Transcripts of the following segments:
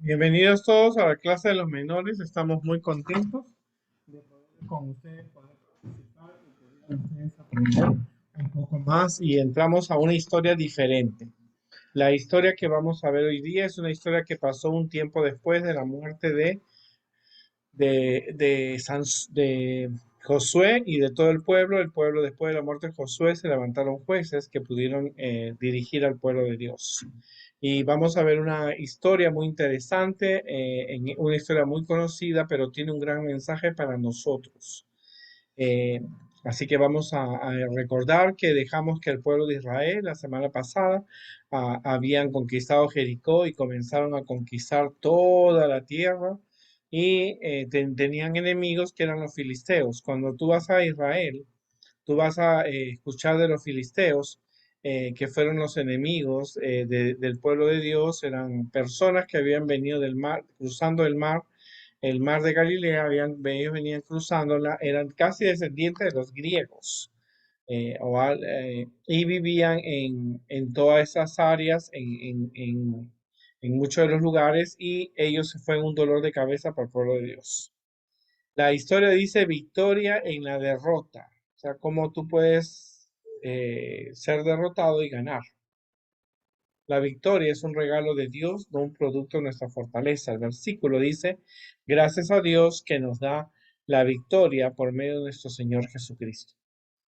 Bienvenidos todos a la clase de los menores. Estamos muy contentos de poder con ustedes poder participar y poder ustedes aprender un poco más y entramos a una historia diferente. La historia que vamos a ver hoy día es una historia que pasó un tiempo después de la muerte de Josué y de todo el pueblo. El pueblo, después de la muerte de Josué, se levantaron jueces que pudieron dirigir al pueblo de Dios. Y vamos a ver una historia muy interesante, una historia muy conocida, pero tiene un gran mensaje para nosotros. Eh, Así que vamos a recordar que dejamos que el pueblo de Israel la semana pasada habían conquistado Jericó y comenzaron a conquistar toda la tierra y tenían enemigos que eran los filisteos. Cuando tú vas a Israel, tú vas a escuchar de los filisteos, que fueron los enemigos del pueblo de Dios, eran personas que habían venido del mar, cruzando el mar de Galilea, ellos venían cruzándola, eran casi descendientes de los griegos. Y vivían en todas esas áreas, en muchos de los lugares, y ellos fue un dolor de cabeza para el pueblo de Dios. La historia dice victoria en la derrota, o sea, cómo tú puedes ser derrotado y ganar. La victoria es un regalo de Dios, no un producto de nuestra fortaleza. El versículo dice, gracias a Dios que nos da la victoria por medio de nuestro Señor Jesucristo.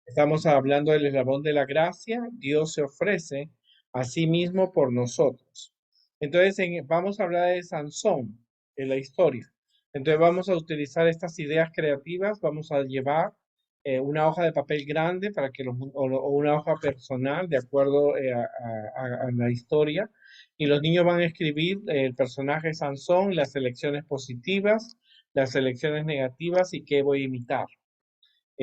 Estamos hablando del eslabón de la gracia. Dios se ofrece a sí mismo por nosotros. Entonces, vamos a hablar de Sansón en la historia. Entonces, vamos a utilizar estas ideas creativas. Vamos a llevar una hoja de papel grande para que o una hoja personal de acuerdo a la historia. Y los niños van a escribir el personaje Sansón, las elecciones positivas, las elecciones negativas y qué voy a imitar.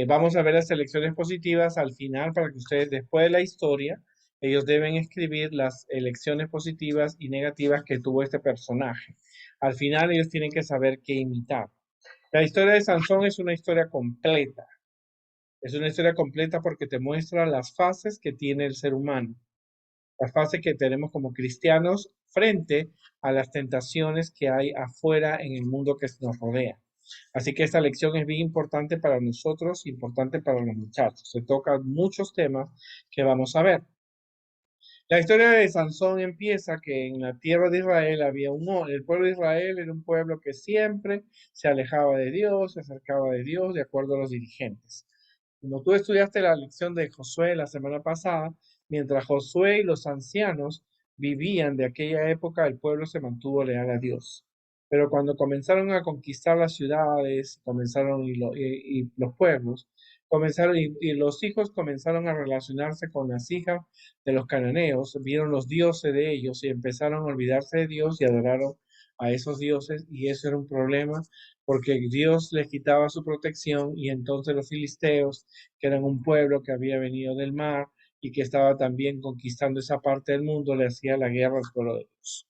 Vamos a ver las elecciones positivas al final para que ustedes, después de la historia, ellos deben escribir las elecciones positivas y negativas que tuvo este personaje. Al final ellos tienen que saber qué imitar. La historia de Sansón es una historia completa. Es una historia completa porque te muestra las fases que tiene el ser humano, las fases que tenemos como cristianos frente a las tentaciones que hay afuera en el mundo que nos rodea. Así que esta lección es bien importante para nosotros, importante para los muchachos. Se tocan muchos temas que vamos a ver. La historia de Sansón empieza que en la tierra de Israel el pueblo de Israel era un pueblo que siempre se alejaba de Dios, se acercaba de Dios de acuerdo a los dirigentes. Como tú estudiaste la lección de Josué la semana pasada, mientras Josué y los ancianos vivían de aquella época, el pueblo se mantuvo leal a Dios. Pero cuando comenzaron a conquistar las ciudades, y los pueblos, y los hijos comenzaron a relacionarse con las hijas de los cananeos, vieron los dioses de ellos y empezaron a olvidarse de Dios y adoraron a esos dioses, y eso era un problema porque Dios les quitaba su protección y entonces los filisteos, que eran un pueblo que había venido del mar y que estaba también conquistando esa parte del mundo, le hacía la guerra al pueblo de Dios.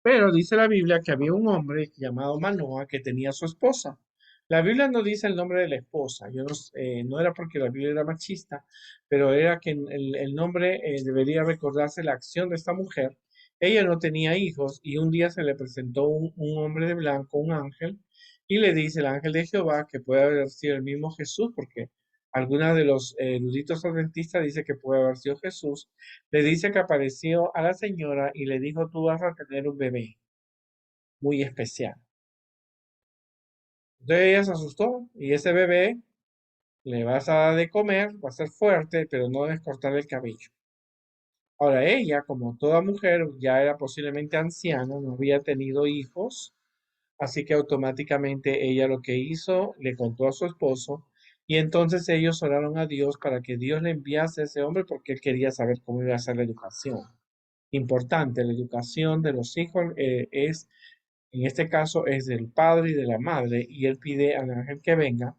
Pero dice la Biblia que había un hombre llamado Manoa que tenía su esposa. La Biblia no dice el nombre de la esposa. Yo no, no era porque la Biblia era machista, pero era que el nombre debería recordarse la acción de esta mujer. Ella no tenía hijos y un día se le presentó un hombre de blanco, un ángel, y le dice el ángel de Jehová que puede haber sido el mismo Jesús, porque algunos de los eruditos adventistas dicen que puede haber sido Jesús. Le dice que apareció a la señora y le dijo, tú vas a tener un bebé muy especial. Entonces ella se asustó y ese bebé le vas a dar de comer, va a ser fuerte, pero no debes cortarle el cabello. Ahora ella, como toda mujer, ya era posiblemente anciana, no había tenido hijos, así que automáticamente ella lo que hizo, le contó a su esposo y entonces ellos oraron a Dios para que Dios le enviase a ese hombre porque él quería saber cómo iba a ser la educación. Importante, la educación de los hijos en este caso es del padre y de la madre, y él pide al ángel que venga.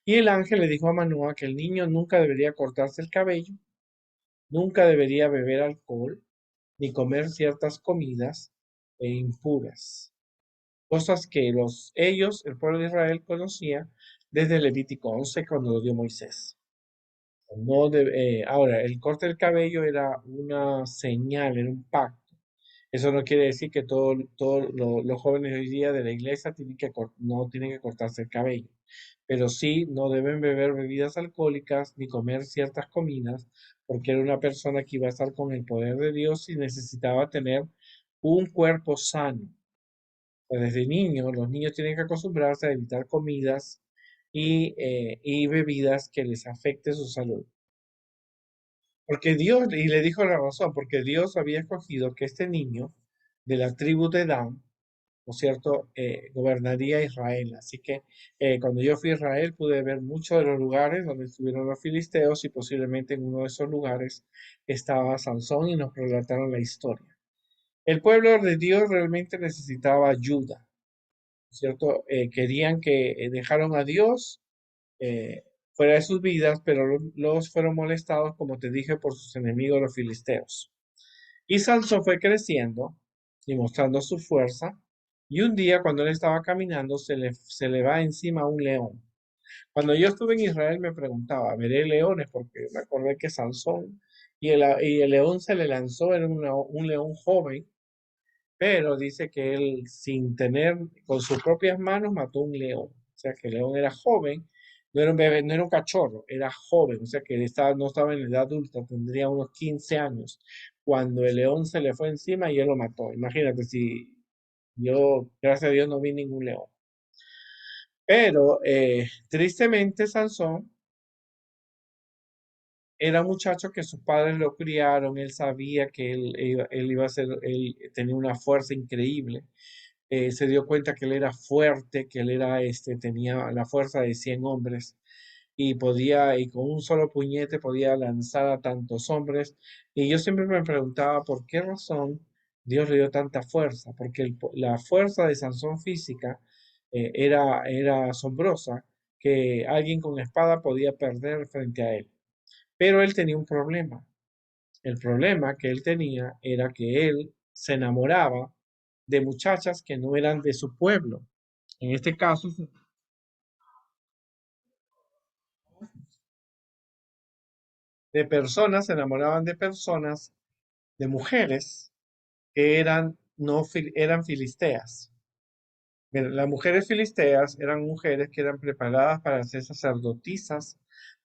Y el ángel le dijo a Manoa que el niño nunca debería cortarse el cabello, nunca debería beber alcohol, ni comer ciertas comidas impuras. Cosas que el pueblo de Israel, conocía desde Levítico 11 cuando lo dio Moisés. Ahora, el corte del cabello era una señal, era un pacto. Eso no quiere decir que todos los jóvenes hoy día de la iglesia no tienen que cortarse el cabello, pero sí no deben beber bebidas alcohólicas ni comer ciertas comidas, porque era una persona que iba a estar con el poder de Dios y necesitaba tener un cuerpo sano. Pues desde niños, los niños tienen que acostumbrarse a evitar comidas y bebidas que les afecte su salud. Porque Dios, y le dijo la razón, porque Dios había escogido que este niño de la tribu de Dan, ¿no es cierto?, gobernaría Israel. Así que cuando yo fui a Israel pude ver muchos de los lugares donde estuvieron los filisteos y posiblemente en uno de esos lugares estaba Sansón y nos relataron la historia. El pueblo de Dios realmente necesitaba ayuda, ¿no es cierto? Querían que dejaron a Dios fuera de sus vidas, pero los fueron molestados, como te dije, por sus enemigos los filisteos. Y Sansón fue creciendo y mostrando su fuerza, y un día cuando él estaba caminando se le va encima un león. Cuando yo estuve en Israel me preguntaba, ¿veré leones? Porque me acordé que Sansón y el león se le lanzó, era un león joven, pero dice que él, sin tener, con sus propias manos, mató un león. O sea, que el león era joven, no era un bebé, no era un cachorro, era joven. O sea, que no estaba en la edad adulta, tendría unos 15 años, cuando el león se le fue encima y él lo mató. Imagínate si yo, gracias a Dios, no vi ningún león. Pero, tristemente, Sansón era un muchacho que sus padres lo criaron, él sabía que él iba a ser, él tenía una fuerza increíble. Se dio cuenta que él era fuerte, que él tenía la fuerza de 100 hombres y con un solo puñete podía lanzar a tantos hombres. Y yo siempre me preguntaba por qué razón Dios le dio tanta fuerza, porque la fuerza de Sansón física era asombrosa, que alguien con espada podía perder frente a él. Pero él tenía un problema. El problema que él tenía era que él se enamoraba de muchachas que no eran de su pueblo. En este caso, de personas, se enamoraban de personas, de mujeres que eran, no, eran filisteas. Bien, las mujeres filisteas eran mujeres que eran preparadas para ser sacerdotisas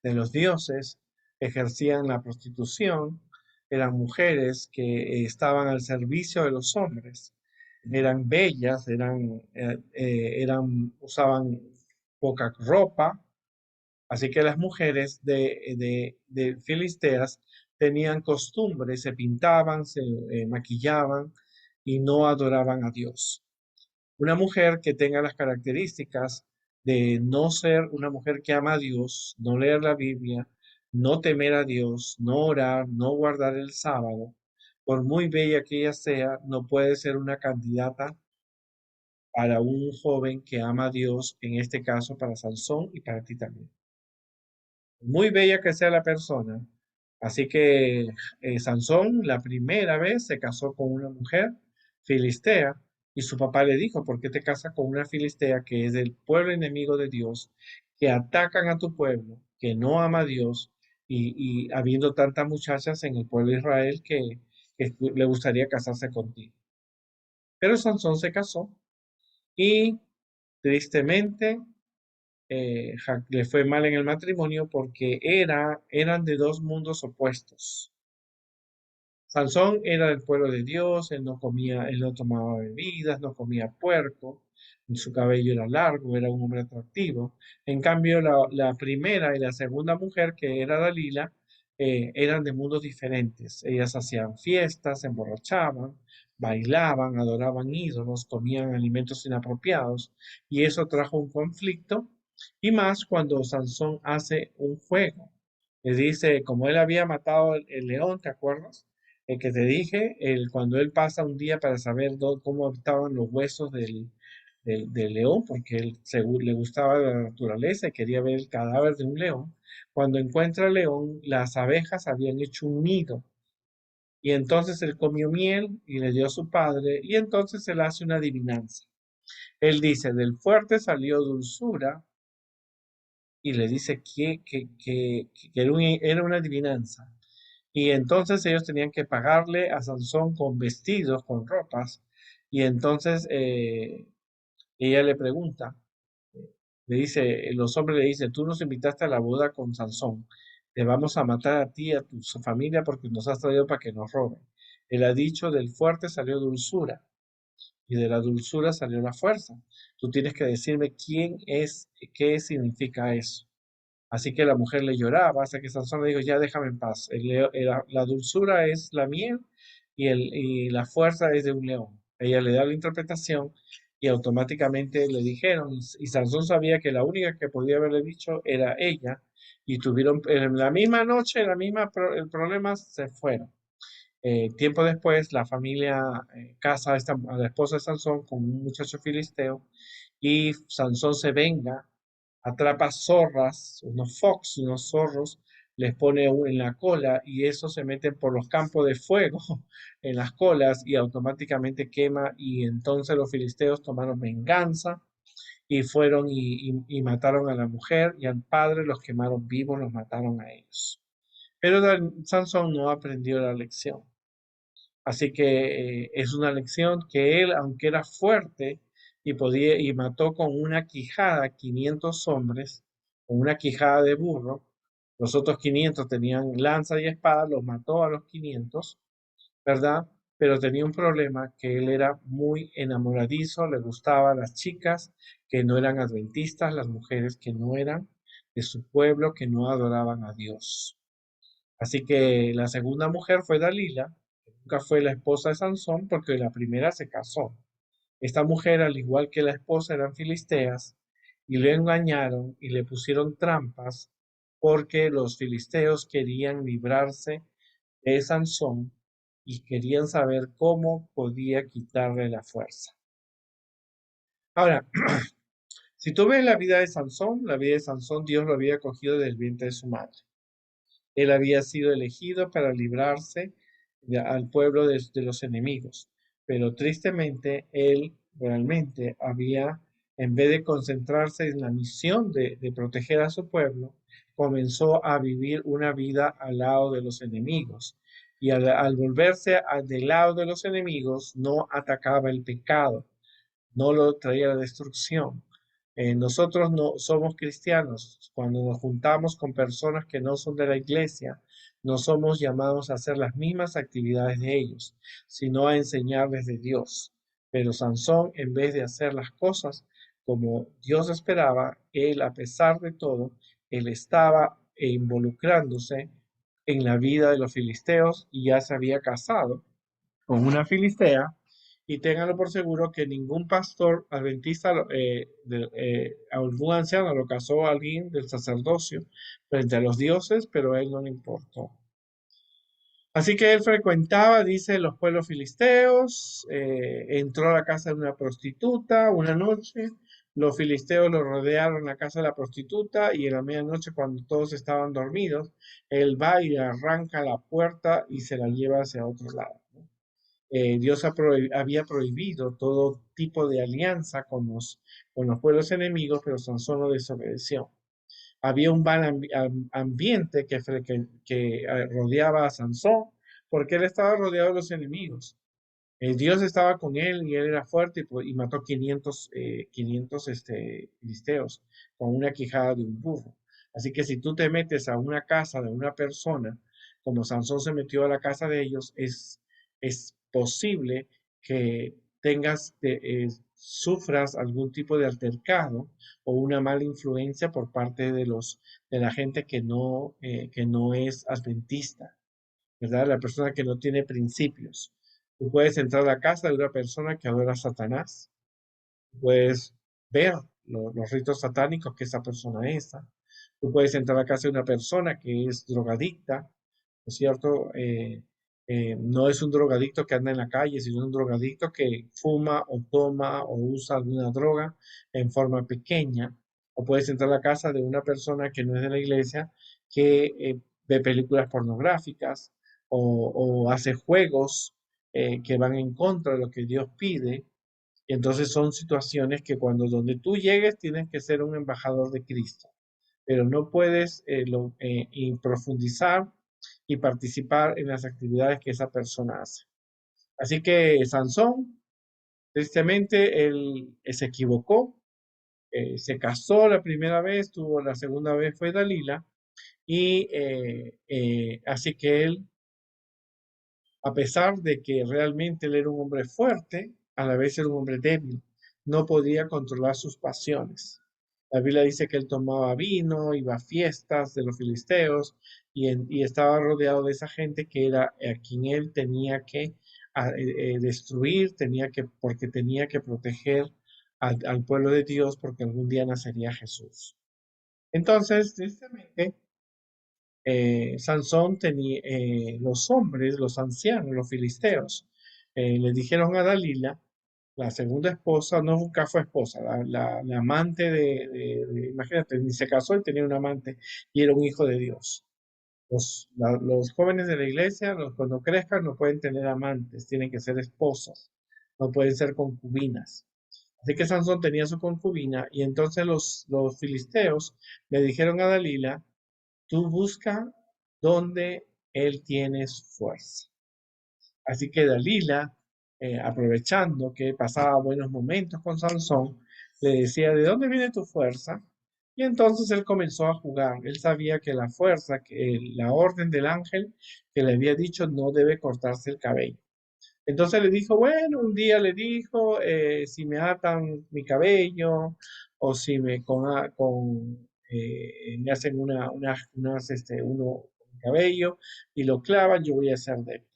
de los dioses, ejercían la prostitución, eran mujeres que estaban al servicio de los hombres, eran bellas, usaban poca ropa, así que las mujeres de filisteas tenían costumbres, se pintaban, se maquillaban y no adoraban a Dios. Una mujer que tenga las características de no ser una mujer que ama a Dios, no leer la Biblia, no temer a Dios, no orar, no guardar el sábado, por muy bella que ella sea, no puede ser una candidata para un joven que ama a Dios, en este caso para Sansón y para ti también. Muy bella que sea la persona. Así que Sansón la primera vez se casó con una mujer filistea y su papá le dijo, ¿por qué te casas con una filistea que es del pueblo enemigo de Dios, que atacan a tu pueblo, que no ama a Dios y habiendo tantas muchachas en el pueblo de Israel que le gustaría casarse contigo? Pero Sansón se casó y tristemente le fue mal en el matrimonio porque eran de dos mundos opuestos. Sansón era del pueblo de Dios, él no comía, él no tomaba bebidas, no comía puerco, su cabello era largo, era un hombre atractivo. En cambio, la primera y la segunda mujer, que era Dalila, eran de mundos diferentes. Ellas hacían fiestas, se emborrachaban, bailaban, adoraban ídolos, comían alimentos inapropiados, y eso trajo un conflicto, y más cuando Sansón hace un juego. Le dice, como él había matado el león, ¿te acuerdas? El que te dije, cuando él pasa un día para saber cómo estaban los huesos del león, porque él le gustaba la naturaleza y quería ver el cadáver de un león. Cuando encuentra al león, las abejas habían hecho un nido. Y entonces él comió miel y le dio a su padre, y entonces él hace una adivinanza. Él dice, del fuerte salió dulzura, y le dice que era una adivinanza. Y entonces ellos tenían que pagarle a Sansón con vestidos, con ropas. Y entonces ella le pregunta, le dice, los hombres le dicen, tú nos invitaste a la boda con Sansón, te vamos a matar a ti y a tu familia porque nos has traído para que nos roben. Él ha dicho, del fuerte salió dulzura y de la dulzura salió la fuerza. Tú tienes que decirme quién es, qué significa eso. Así que la mujer le lloraba hasta que Sansón le dijo, ya déjame en paz. La dulzura es la miel y la fuerza es de un león. Ella le da la interpretación y automáticamente le dijeron, y Sansón sabía que la única que podía haberle dicho era ella, y tuvieron en la misma noche, el problema se fueron. Tiempo después, la familia casa a la esposa de Sansón con un muchacho filisteo y Sansón se venga, atrapa zorras, unos fox, unos zorros, les pone en la cola y esos se meten por los campos de fuego en las colas y automáticamente quema y entonces los filisteos tomaron venganza y fueron y mataron a la mujer y al padre, los quemaron vivos, los mataron a ellos. Pero Sansón no aprendió la lección. Así que es una lección que él, aunque era fuerte y mató con una quijada 500 hombres, con una quijada de burro, los otros 500 tenían lanza y espada, los mató a los 500, ¿verdad? Pero tenía un problema que él era muy enamoradizo, le gustaban las chicas que no eran adventistas, las mujeres que no eran de su pueblo, que no adoraban a Dios. Así que la segunda mujer fue Dalila, que nunca fue la esposa de Sansón porque la primera se casó. Esta mujer, al igual que la esposa, eran filisteas y le engañaron y le pusieron trampas porque los filisteos querían librarse de Sansón y querían saber cómo podía quitarle la fuerza. Ahora, si tú ves la vida de Sansón, Dios lo había cogido del vientre de su madre. Él había sido elegido para librarse al pueblo de los enemigos, pero tristemente él realmente había, en vez de concentrarse en la misión de proteger a su pueblo, comenzó a vivir una vida al lado de los enemigos. Y al volverse del lado de los enemigos, no atacaba el pecado, no lo traía a la destrucción. Nosotros no somos cristianos. Cuando nos juntamos con personas que no son de la iglesia, no somos llamados a hacer las mismas actividades de ellos, sino a enseñarles de Dios. Pero Sansón, en vez de hacer las cosas como Dios esperaba, él, a pesar de todo, él estaba involucrándose en la vida de los filisteos y ya se había casado con una filistea y ténganlo por seguro que ningún pastor adventista, algún anciano lo casó a alguien del sacerdocio frente a los dioses, pero a él no le importó. Así que él frecuentaba, dice, los pueblos filisteos, entró a la casa de una prostituta una noche, los filisteos lo rodearon la casa de la prostituta y en la medianoche cuando todos estaban dormidos, él va y le arranca la puerta y se la lleva hacia otro lado. Dios había prohibido todo tipo de alianza con los pueblos enemigos, pero Sansón lo desobedeció. Había un mal ambiente que rodeaba a Sansón porque él estaba rodeado de los enemigos. Dios estaba con él y él era fuerte y mató 500 filisteos con una quijada de un burro. Así que si tú te metes a una casa de una persona, como Sansón se metió a la casa de ellos, es posible que sufras algún tipo de altercado o una mala influencia por parte de la gente que no es adventista, ¿verdad? La persona que no tiene principios. Tú puedes entrar a la casa de una persona que adora a Satanás, puedes ver los ritos satánicos que esa persona es. Tú puedes entrar a la casa de una persona que es drogadicta, ¿no es cierto? No es un drogadicto que anda en la calle, sino un drogadicto que fuma o toma o usa alguna droga en forma pequeña. O puedes entrar a la casa de una persona que no es de la iglesia, que ve películas pornográficas o hace juegos que van en contra de lo que Dios pide. Y entonces son situaciones que cuando donde tú llegues tienes que ser un embajador de Cristo, pero no puedes y profundizar y participar en las actividades que esa persona hace. Así que Sansón, tristemente, él se equivocó, se casó la primera vez, tuvo la segunda vez fue Dalila, y así que él, a pesar de que realmente él era un hombre fuerte, a la vez era un hombre débil, no podía controlar sus pasiones. La Biblia dice que él tomaba vino, iba a fiestas de los filisteos y estaba rodeado de esa gente que era a quien él tenía que destruir, porque tenía que proteger al pueblo de Dios porque algún día nacería Jesús. Entonces, tristemente, Sansón tenía, los hombres, los ancianos, los filisteos, le dijeron a Dalila, la segunda esposa, no nunca fue esposa, la amante imagínate, ni se casó y tenía un amante y era un hijo de Dios. Los jóvenes de la iglesia, cuando crezcan, no pueden tener amantes, tienen que ser esposas, no pueden ser concubinas. Así que Sansón tenía su concubina y entonces los filisteos le dijeron a Dalila, tú busca donde él tiene su fuerza. Así que Dalila, aprovechando que pasaba buenos momentos con Sansón, le decía, ¿de dónde viene tu fuerza? Y entonces él comenzó a jugar. Él sabía que la fuerza, que la orden del ángel que le había dicho no debe cortarse el cabello. Entonces le dijo, bueno, un día le dijo, si me atan mi cabello o si me hacen uno con cabello y lo clavan, yo voy a ser débil.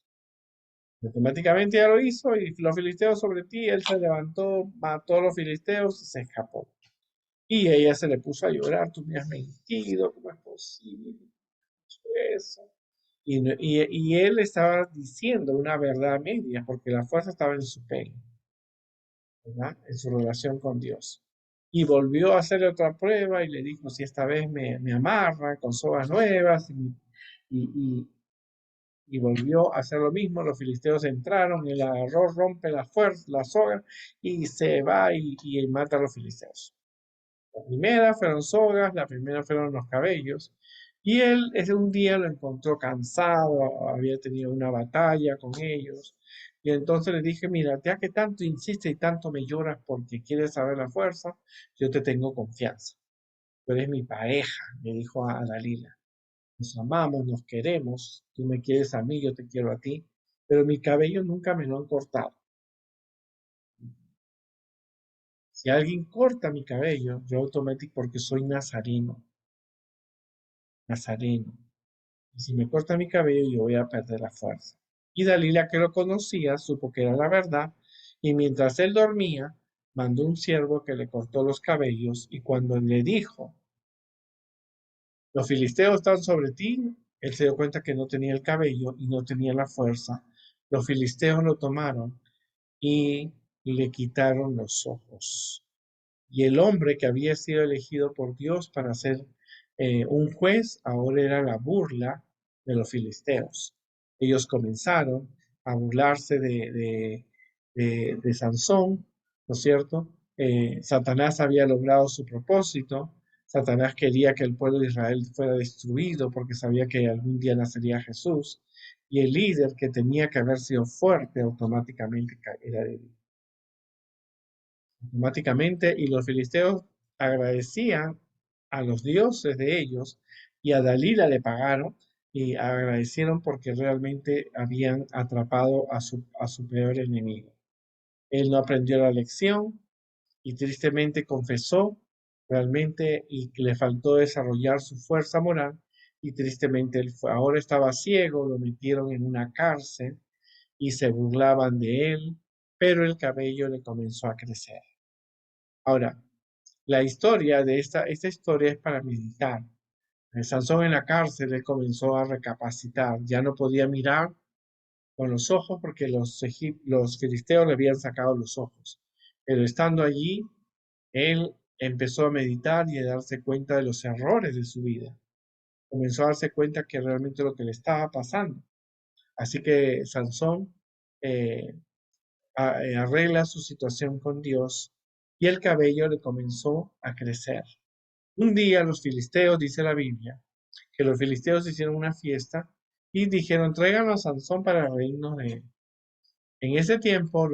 Automáticamente ya lo hizo y los filisteos sobre ti, él se levantó, mató a los filisteos y se escapó. Y ella se le puso a llorar, tú me has mentido, ¿cómo es posible eso? Y él estaba diciendo una verdad media, porque la fuerza estaba en su pelo, ¿verdad? En su relación con Dios. Y volvió a hacerle otra prueba y le dijo, si esta vez me amarra con sogas nuevas y, y volvió a hacer lo mismo. Los filisteos entraron, el agarró, rompe la soga y se va y mata a los filisteos. La primera fueron sogas, la primera fueron los cabellos. Y él ese un día lo encontró cansado, había tenido una batalla con ellos. Y entonces le dije, mira, ya que tanto insistes y tanto me lloras porque quieres saber la fuerza, yo te tengo confianza. Tú eres mi pareja, le dijo a Dalila. Nos amamos, nos queremos, tú me quieres a mí, yo te quiero a ti, pero mi cabello nunca me lo han cortado. Si alguien corta mi cabello, yo automáticamente, porque soy nazareno, nazareno. Y si me corta mi cabello, yo voy a perder la fuerza. Y Dalila, que lo conocía, supo que era la verdad, y mientras él dormía, mandó un siervo que le cortó los cabellos, y cuando le dijo, los filisteos están sobre ti, él se dio cuenta que no tenía el cabello y no tenía la fuerza. Los filisteos lo tomaron y le quitaron los ojos. Y el hombre que había sido elegido por Dios para ser un juez, ahora era la burla de los filisteos. Ellos comenzaron a burlarse de Sansón, ¿no es cierto? Satanás había logrado su propósito. Satanás quería que el pueblo de Israel fuera destruido porque sabía que algún día nacería Jesús. Y el líder que tenía que haber sido fuerte automáticamente era débil automáticamente, y los filisteos agradecían a los dioses de ellos y a Dalila le pagaron y agradecieron porque realmente habían atrapado a su peor enemigo. Él no aprendió la lección y tristemente confesó realmente y le faltó desarrollar su fuerza moral y tristemente ahora estaba ciego, lo metieron en una cárcel y se burlaban de él, pero el cabello le comenzó a crecer. Ahora, la historia de esta historia es para meditar. Sansón en la cárcel, él comenzó a recapacitar. Ya no podía mirar con los ojos porque los filisteos le habían sacado los ojos. Pero estando allí, él empezó a meditar y a darse cuenta de los errores de su vida. Comenzó a darse cuenta que realmente lo que le estaba pasando. Así que Sansón eh, arregla su situación con Dios y el cabello le comenzó a crecer. Un día los filisteos, dice la Biblia, que los filisteos hicieron una fiesta y dijeron, tráiganos a Sansón para reírnos de él. En ese tiempo,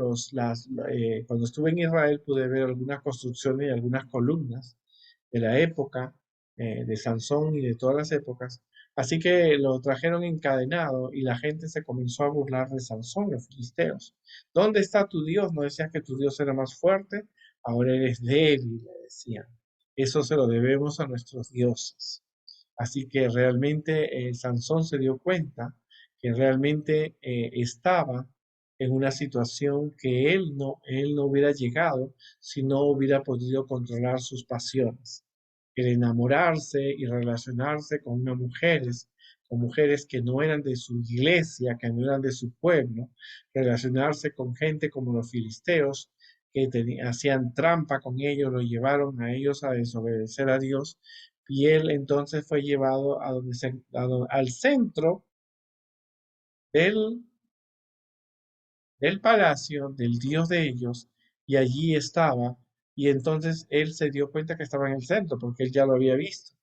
cuando estuve en Israel, pude ver algunas construcciones y algunas columnas de la época de Sansón y de todas las épocas. Así que lo trajeron encadenado y la gente se comenzó a burlar de Sansón, los filisteos. ¿Dónde está tu Dios? ¿No decías que tu Dios era más fuerte? Ahora eres débil, le decían. Eso se lo debemos a nuestros dioses. Así que realmente Sansón se dio cuenta que realmente estaba en una situación que él no hubiera llegado si no hubiera podido controlar sus pasiones. El enamorarse y relacionarse con mujeres que no eran de su iglesia, que no eran de su pueblo, relacionarse con gente como los filisteos, que hacían trampa con ellos, lo llevaron a ellos a desobedecer a Dios, y él entonces fue llevado al centro del del palacio del dios de ellos, y allí estaba, y entonces él se dio cuenta que estaba en el centro, porque él ya lo había visto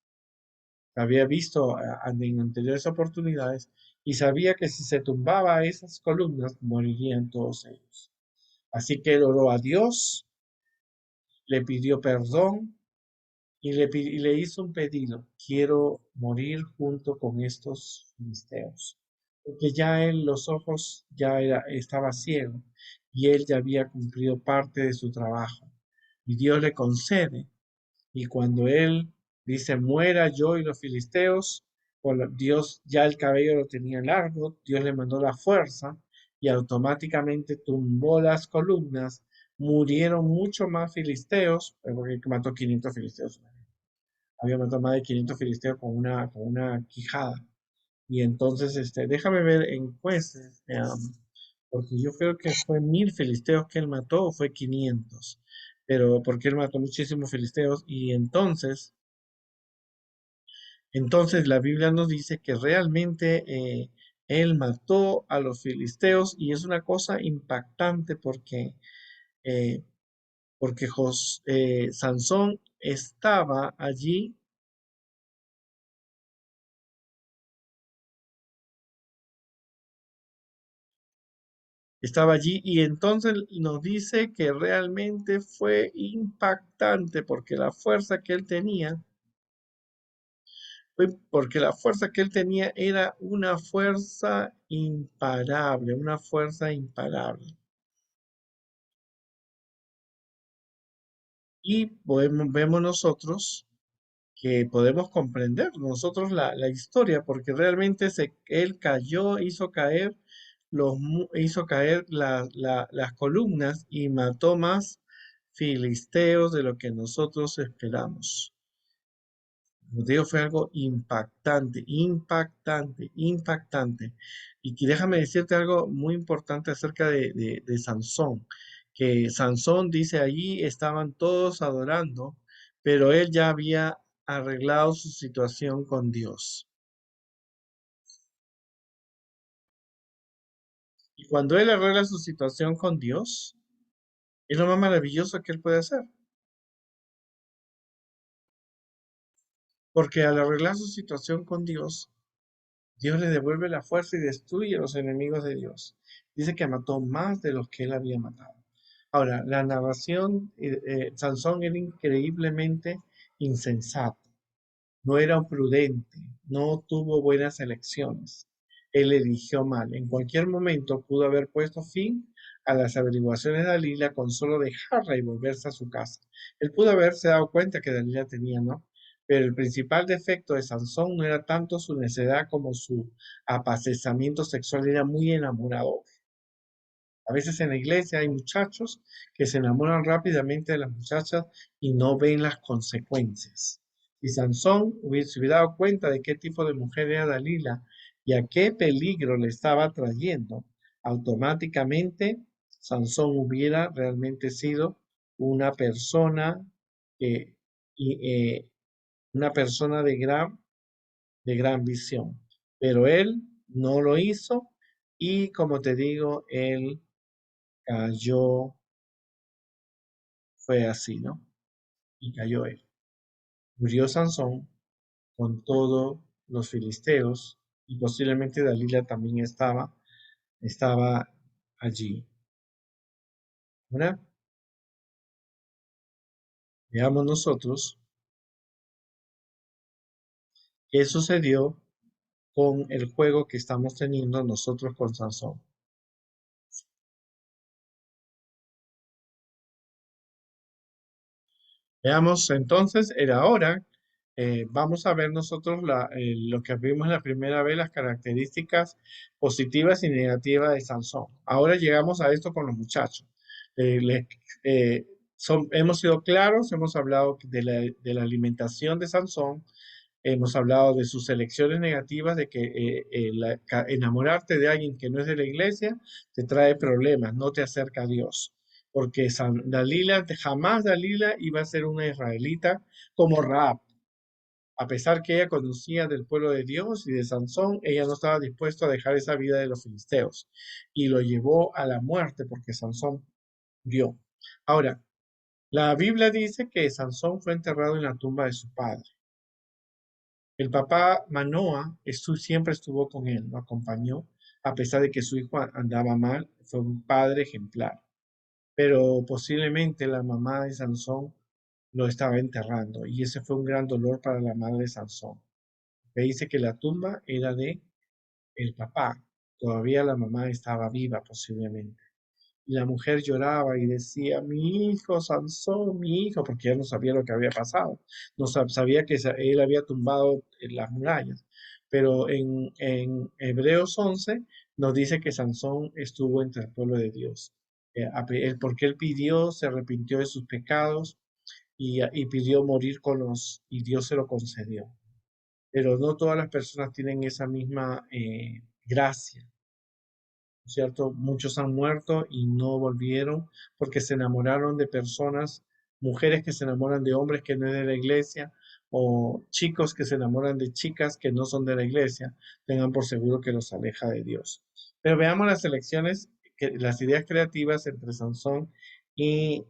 en anteriores oportunidades, y sabía que si se tumbaba a esas columnas, morirían todos ellos. Así que él oró a Dios, le pidió perdón, y le hizo un pedido: quiero morir junto con estos filisteos, porque ya él los ojos estaba ciego y él ya había cumplido parte de su trabajo. Y Dios le concede, y cuando él dice muera yo y los filisteos, Dios ya el cabello lo tenía largo, Dios le mandó la fuerza y automáticamente tumbó las columnas, murieron mucho más filisteos, porque mató 500 filisteos, había matado más de 500 filisteos con una quijada. Y entonces, déjame ver en jueces, porque yo creo que fue 1000 filisteos que él mató o fue 500, pero porque él mató muchísimos filisteos y entonces la Biblia nos dice que realmente él mató a los filisteos y es una cosa impactante eh, porque Sansón estaba allí. Estaba allí y entonces nos dice que realmente fue impactante porque la fuerza que él tenía, porque la fuerza que él tenía era una fuerza imparable. Y vemos nosotros que podemos comprender nosotros la historia, porque realmente él cayó, hizo caer las columnas y mató más filisteos de lo que nosotros esperamos. Como te digo, fue algo impactante, impactante, impactante. Déjame decirte algo muy importante acerca de Sansón, que Sansón dice allí estaban todos adorando, pero él ya había arreglado su situación con Dios. Y cuando él arregla su situación con Dios, es lo más maravilloso que él puede hacer, porque al arreglar su situación con Dios, Dios le devuelve la fuerza y destruye a los enemigos de Dios. Dice que mató más de los que él había matado. Ahora, la narración, Sansón era increíblemente insensato, no era prudente, no tuvo buenas elecciones. Él eligió mal. En cualquier momento pudo haber puesto fin a las averiguaciones de Dalila con solo dejarla y volverse a su casa. Él pudo haberse dado cuenta que Dalila tenía, ¿no? Pero el principal defecto de Sansón no era tanto su necedad como su apacesamiento sexual, era muy enamorado. A veces en la iglesia hay muchachos que se enamoran rápidamente de las muchachas y no ven las consecuencias. Si Sansón se hubiera dado cuenta de qué tipo de mujer era Dalila y a qué peligro le estaba trayendo, automáticamente Sansón hubiera realmente sido una persona que, y, una persona de gran visión. Pero él no lo hizo y como te digo, él cayó, fue así, ¿no? Y cayó él. Murió Sansón con todos los filisteos y posiblemente Dalila también estaba allí. Ahora, veamos nosotros qué sucedió con el juego que estamos teniendo nosotros con Sansón. Veamos entonces, era ahora, vamos a ver nosotros lo que vimos la primera vez, las características positivas y negativas de Sansón. Ahora llegamos a esto con los muchachos. Eh, le- hemos sido claros, hemos hablado de la alimentación de Sansón, hemos hablado de sus elecciones negativas, de que enamorarte de alguien que no es de la iglesia te trae problemas, no te acerca a Dios. Porque Dalila, jamás Dalila iba a ser una israelita como Raab. A pesar que ella conocía del pueblo de Dios y de Sansón, ella no estaba dispuesta a dejar esa vida de los filisteos. Y lo llevó a la muerte porque Sansón murió. Ahora, la Biblia dice que Sansón fue enterrado en la tumba de su padre. El papá Manoa siempre estuvo con él, lo acompañó, a pesar de que su hijo andaba mal, fue un padre ejemplar. Pero posiblemente la mamá de Sansón lo estaba enterrando y ese fue un gran dolor para la madre de Sansón. Le dice que la tumba era de el papá, todavía la mamá estaba viva posiblemente. Y la mujer lloraba y decía, mi hijo, Sansón, mi hijo, porque ella no sabía lo que había pasado. No sabía que él había tumbado las murallas. Pero en Hebreos 11 nos dice que Sansón estuvo entre el pueblo de Dios. Porque él pidió, se arrepintió de sus pecados y pidió morir y Dios se lo concedió. Pero no todas las personas tienen esa misma gracia. ¿Cierto? Muchos han muerto y no volvieron porque se enamoraron de personas, mujeres que se enamoran de hombres que no es de la iglesia o chicos que se enamoran de chicas que no son de la iglesia, tengan por seguro que los aleja de Dios. Pero veamos las elecciones, las ideas creativas entre Sansón y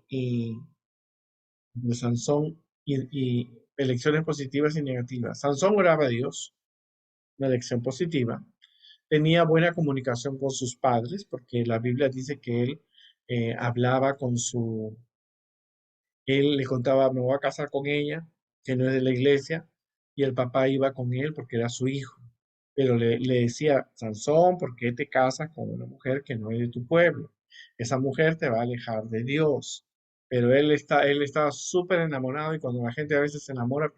de Sansón y elecciones positivas y negativas. Sansón oraba a Dios, una elección positiva. Tenía buena comunicación con sus padres, porque la Biblia dice que él hablaba él le contaba, me voy a casar con ella, que no es de la iglesia, y el papá iba con él porque era su hijo. Pero le decía, Sansón, ¿por qué te casas con una mujer que no es de tu pueblo? Esa mujer te va a alejar de Dios. Pero él estaba súper enamorado y cuando la gente a veces se enamora,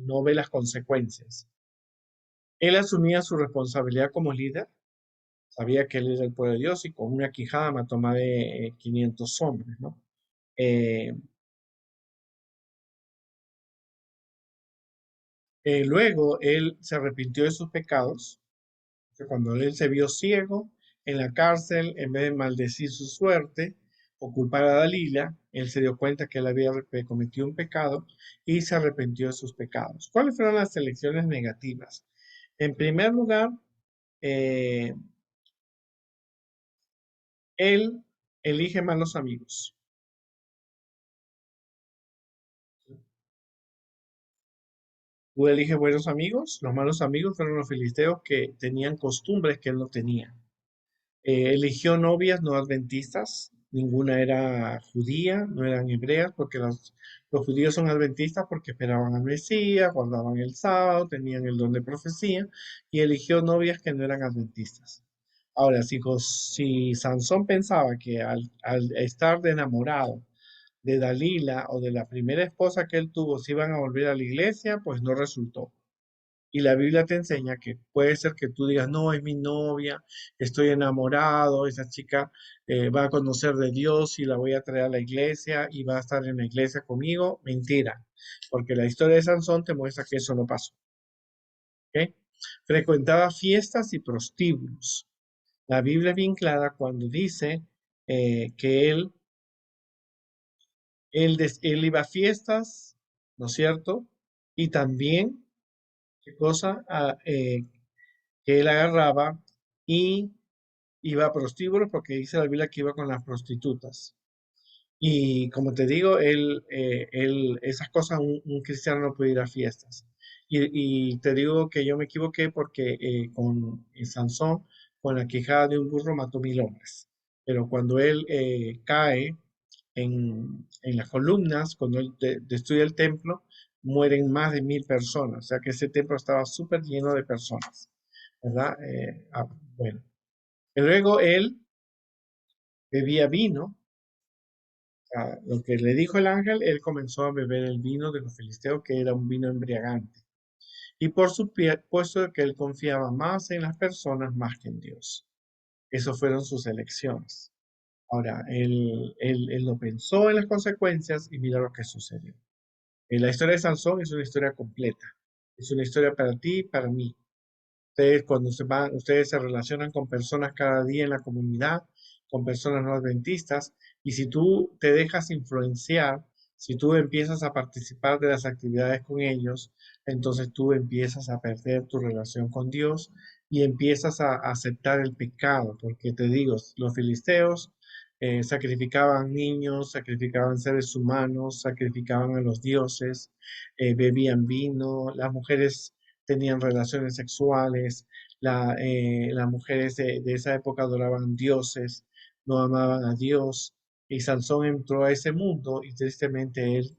no ve las consecuencias. Él asumía su responsabilidad como líder, sabía que él era el pueblo de Dios y con una quijada mató más de 500 hombres, ¿no? Eh, luego él se arrepintió de sus pecados, que cuando él se vio ciego en la cárcel, en vez de maldecir su suerte o culpar a Dalila, él se dio cuenta que él había cometido un pecado y se arrepintió de sus pecados. ¿Cuáles fueron las elecciones negativas? En primer lugar, eh, él elige malos amigos. Tú eliges buenos amigos. Los malos amigos fueron los filisteos que tenían costumbres que él no tenía. Eligió novias no adventistas. Ninguna era judía, no eran hebreas, porque los judíos son adventistas porque esperaban al Mesías, guardaban el sábado, tenían el don de profecía, y eligió novias que no eran adventistas. Ahora, si Sansón pensaba que al estar de enamorado de Dalila o de la primera esposa que él tuvo, se iban a volver a la iglesia, pues no resultó. Y la Biblia te enseña que puede ser que tú digas, no, es mi novia, estoy enamorado, esa chica va a conocer de Dios y la voy a traer a la iglesia y va a estar en la iglesia conmigo. Mentira, porque la historia de Sansón te muestra que eso no pasó. ¿Ok? Frecuentaba fiestas y prostíbulos. La Biblia es bien clara cuando dice que él iba a fiestas, ¿no es cierto? Y también, ¿qué cosa? Que él agarraba y iba a prostíbulos porque dice la Biblia que iba con las prostitutas. Y como te digo, esas cosas un cristiano no puede ir a fiestas. Y te digo que yo me equivoqué porque con Sansón, con la quijada de un burro, mató 1000 hombres. Pero cuando él cae en las columnas, cuando él destruye el templo, mueren más de 1000 personas. O sea que ese templo estaba súper lleno de personas, ¿verdad? Bueno, y luego él bebía vino. Lo que le dijo el ángel, él comenzó a beber el vino de los filisteos, que era un vino embriagante. Y por supuesto que él confiaba más en las personas más que en Dios. Esas fueron sus elecciones. Ahora, él no pensó en las consecuencias y mira lo que sucedió. La historia de Sansón es una historia completa. Es una historia para ti y para mí. Ustedes cuando ustedes se relacionan con personas cada día en la comunidad, con personas no adventistas, y si tú te dejas influenciar, si tú empiezas a participar de las actividades con ellos, entonces tú empiezas a perder tu relación con Dios y empiezas a aceptar el pecado, porque te digo, los filisteos sacrificaban niños, sacrificaban seres humanos, sacrificaban a los dioses, bebían vino, las mujeres tenían relaciones sexuales, las mujeres de esa época adoraban dioses, no amaban a Dios, y Sansón entró a ese mundo y tristemente él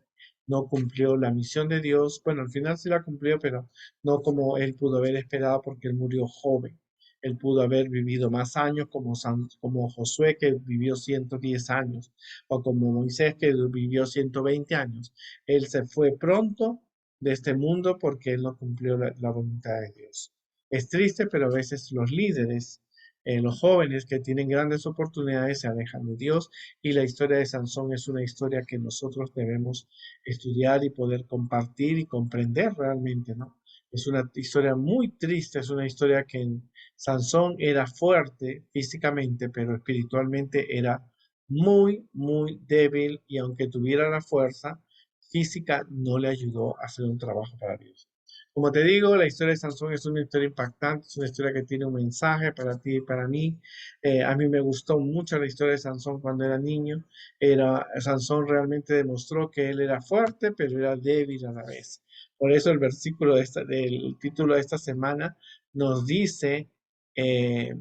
no cumplió la misión de Dios. Bueno, al final sí la cumplió, pero no como él pudo haber esperado porque él murió joven. Él pudo haber vivido más años como Josué, que vivió 110 años, o como Moisés, que vivió 120 años. Él se fue pronto de este mundo porque él no cumplió la voluntad de Dios. Es triste, pero a veces los líderes, los jóvenes que tienen grandes oportunidades se alejan de Dios y la historia de Sansón es una historia que nosotros debemos estudiar y poder compartir y comprender realmente, ¿no? Es una historia muy triste, es una historia que Sansón era fuerte físicamente, pero espiritualmente era muy, muy débil y aunque tuviera la fuerza, física no le ayudó a hacer un trabajo para Dios. Como te digo, la historia de Sansón es una historia impactante, es una historia que tiene un mensaje para ti y para mí. A mí me gustó mucho la historia de Sansón cuando era niño. Sansón realmente demostró que él era fuerte, pero era débil a la vez. Por eso el versículo del título de esta semana nos dice eh,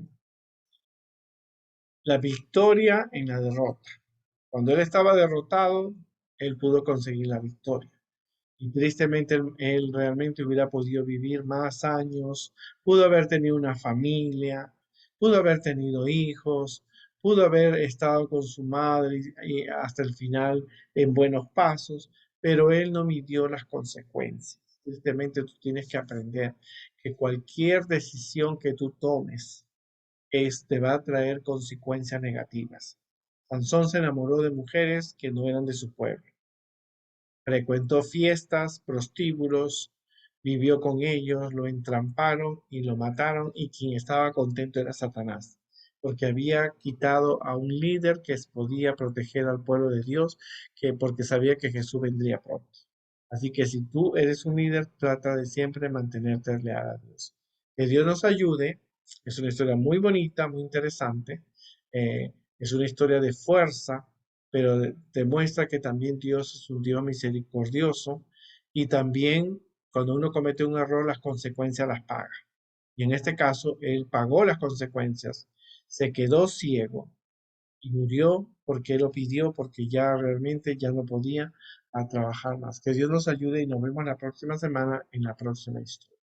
la victoria en la derrota. Cuando él estaba derrotado, él pudo conseguir la victoria. Y tristemente él realmente hubiera podido vivir más años, pudo haber tenido una familia, pudo haber tenido hijos, pudo haber estado con su madre y hasta el final en buenos pasos, pero él no midió las consecuencias. Tristemente tú tienes que aprender que cualquier decisión que tú tomes te va a traer consecuencias negativas. Sansón se enamoró de mujeres que no eran de su pueblo. Frecuentó fiestas, prostíbulos, vivió con ellos, lo entramparon y lo mataron y quien estaba contento era Satanás, porque había quitado a un líder que podía proteger al pueblo de Dios, porque sabía que Jesús vendría pronto. Así que si tú eres un líder, trata de siempre mantenerte leal a Dios. Que Dios nos ayude. Es una historia muy bonita, muy interesante. Es una historia de fuerza, pero demuestra que también Dios es un Dios misericordioso y también cuando uno comete un error, las consecuencias las paga. Y en este caso, él pagó las consecuencias, se quedó ciego y murió porque él lo pidió, porque ya realmente ya no podía trabajar más. Que Dios nos ayude y nos vemos la próxima semana en la próxima historia.